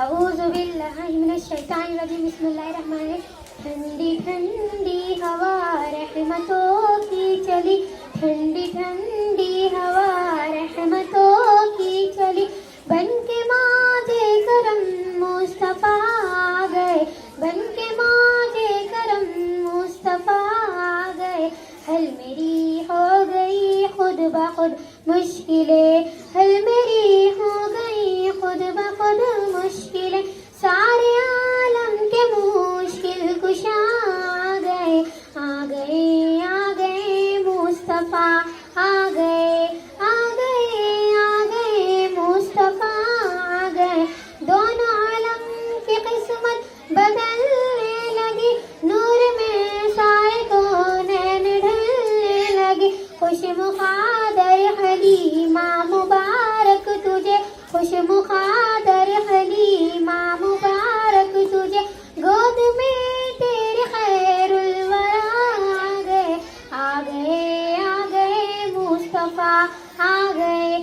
اعوذ باللہ من الشیطان الرجیم، بسم اللہ الرحمن الرحیم۔ ٹھنڈی ٹھنڈی ہوا رحمتوں کی چلی، ٹھنڈی ٹھنڈی ہوا رحمتوں کی چلی، بن کے ماج کرم مصطفیٰ آ گئے، بن کے ماج کرم مصطفیٰ آ گئے۔ حل میری ہو گئی خود بخود مشکلیں، حل میری ہو گئی خود بخود مشکلیں، سارے عالم کے مشکل کشا آ گئے، آ گئے آ گئے مصطفیٰ آ گئے، آ گئے آ گئے مصطفیٰ آ گئے۔ دونوں عالم کی قسمت بدلنے لگی، نور میں سائے کونین ڈھلنے لگی، خوش مخادر حلیمہ مبارک تجھے، خوش مخادر حلیمہ مبارک تجھے، گود میں تیرے خیر الورا آ گئے، آ گئے آ گئے مصطفیٰ آ گئے۔